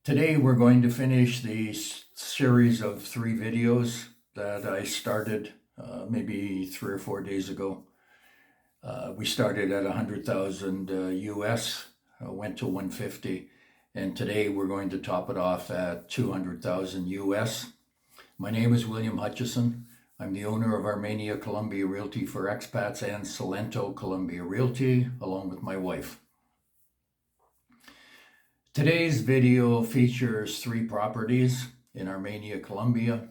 Today we're going to finish the series of 3 videos that I started maybe 3 or 4 days ago. We started at 100,000 US, went to 150, and today we're going to top it off at 200,000 US. My name is William Hutchison. I'm the owner of Armenia Columbia Realty for Expats and Salento Columbia Realty, along with my wife. Today's video features 3 properties in Armenia, Columbia.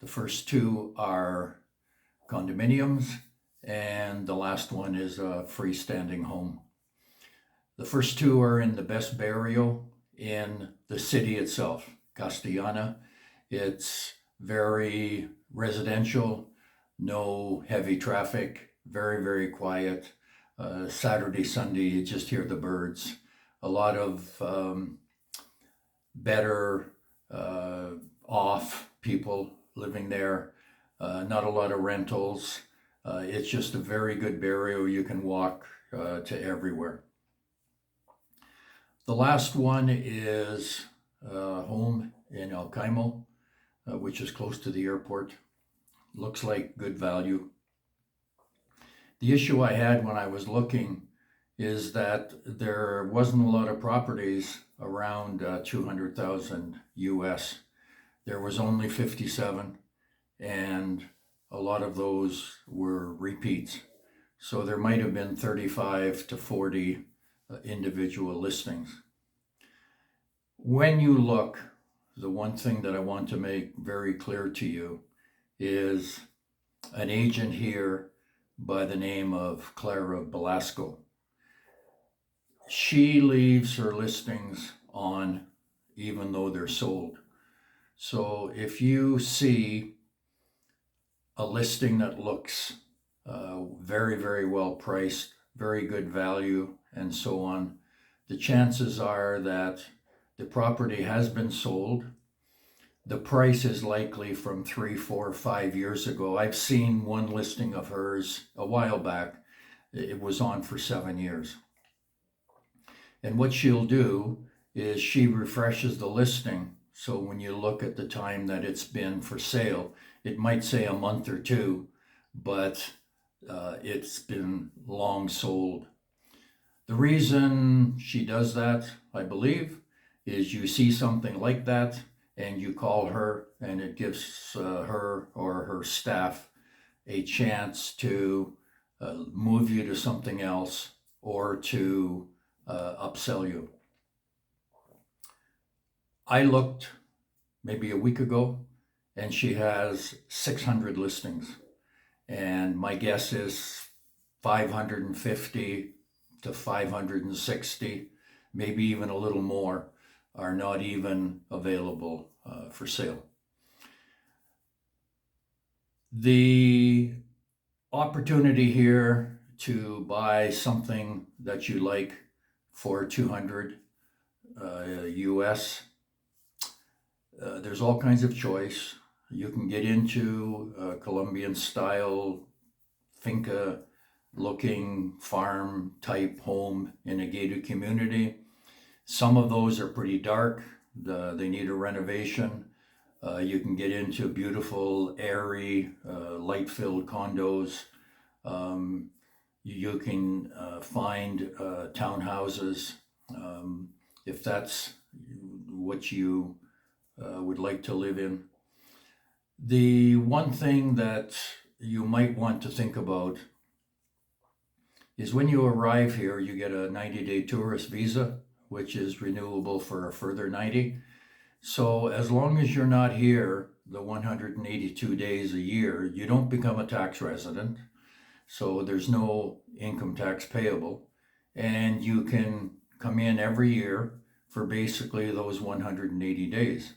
The first 2 are condominiums, and the last one is a freestanding home. The first 2 are in the best barrio in the city itself, Castellana. It's very residential, no heavy traffic, very, very quiet. Saturday, Sunday, you just hear the birds. A lot of better off people living there, not a lot of rentals. It's just a very good barrio. You can walk to everywhere. The last one is a home in El Caimo, which is close to the airport. Looks like good value. The issue I had when I was looking is that there wasn't a lot of properties around 200,000 US. There was only 57, and a lot of those were repeats. So there might have been 35 to 40 individual listings. When you look, the one thing that I want to make very clear to you is an agent here by the name of Clara Belasco. She leaves her listings on even though they're sold. So if you see a listing that looks very, very well priced, very good value, and so on, the chances are that the property has been sold. The price is likely from 3, 4, 5 years ago. I've seen one listing of hers a while back. It was on for 7 years. And what she'll do is she refreshes the listing. So when you look at the time that it's been for sale, it might say a month or 2, but it's been long sold. The reason she does that, I believe, is you see something like that and you call her, and it gives her or her staff a chance to move you to something else or to upsell you. I looked maybe a week ago and she has 600 listings, and my guess is 550 to 560, maybe even a little more, are not even available for sale. The opportunity here to buy something that you like for 200 US. There's all kinds of choice. You can get into a Colombian style finca looking farm type home in a gated community. Some of those are pretty dark. They need a renovation. You can get into beautiful, airy, light-filled condos. You can find townhouses if that's what you would like to live in. The one thing that you might want to think about is when you arrive here, you get a 90-day tourist visa, which is renewable for a further 90. So as long as you're not here the 182 days a year, you don't become a tax resident. So there's no income tax payable, and you can come in every year for basically those 180 days.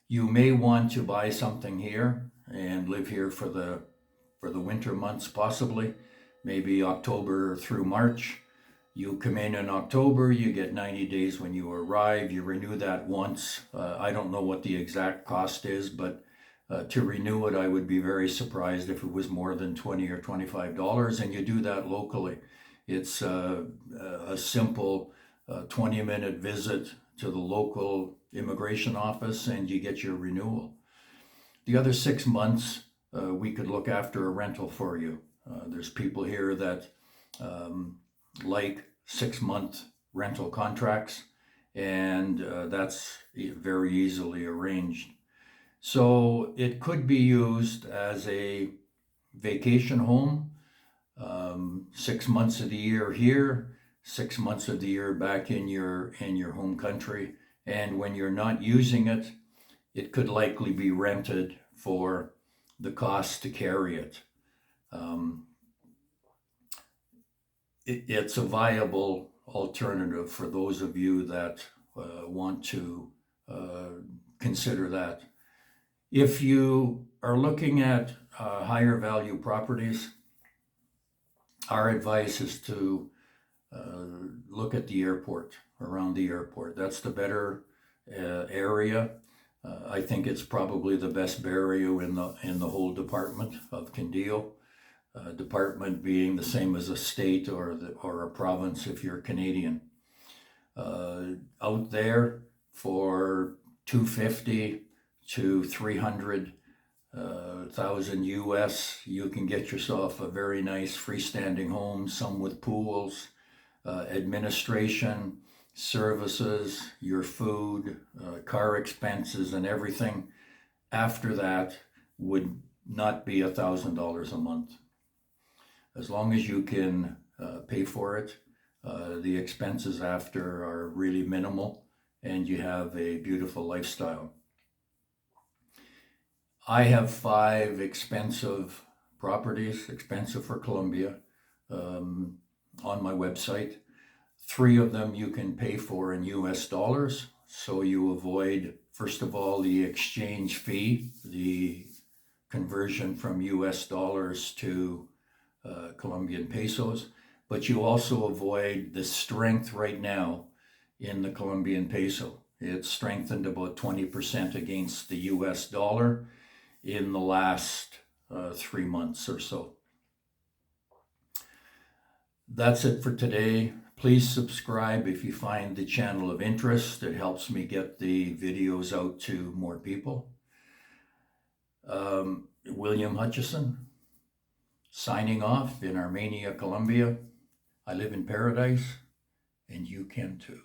You may want to buy something here and live here for the winter months, possibly, maybe October through March. You come in October, you get 90 days when you arrive, you renew that once. I don't know what the exact cost is, but to renew it, I would be very surprised if it was more than $20 or $25, and you do that locally. It's a simple 20-minute visit to the local immigration office and you get your renewal. The other 6 months, we could look after a rental for you. There's people here that like 6-month rental contracts, and that's very easily arranged. So it could be used as a vacation home, 6 months of the year here, 6 months of the year back in your home country. And when you're not using it, it could likely be rented for the cost to carry it. It's a viable alternative for those of you that want to consider that. If you are looking at higher value properties, our advice is to look at the airport, around the airport. That's the better area. I think it's probably the best barrio in the whole department of Candio. Department being the same as a state or a province if you're Canadian. Out there for $250,000 to $300,000 US, you can get yourself a very nice freestanding home, some with pools, administration, services, your food, car expenses, and everything. After that would not be $1,000 a month. As long as you can pay for it, the expenses after are really minimal, and you have a beautiful lifestyle. I have 5 expensive properties, expensive for Colombia, on my website. 3 of them you can pay for in US dollars, so you avoid, first of all, the exchange fee, the conversion from US dollars to Colombian pesos, but you also avoid the strength right now in the Colombian peso. It's strengthened about 20% against the US dollar in the last 3 months or so. That's it for today. Please subscribe if you find the channel of interest. It helps me get the videos out to more people. William Hutchison, signing off in Armenia, Colombia. I live in paradise, and you can too.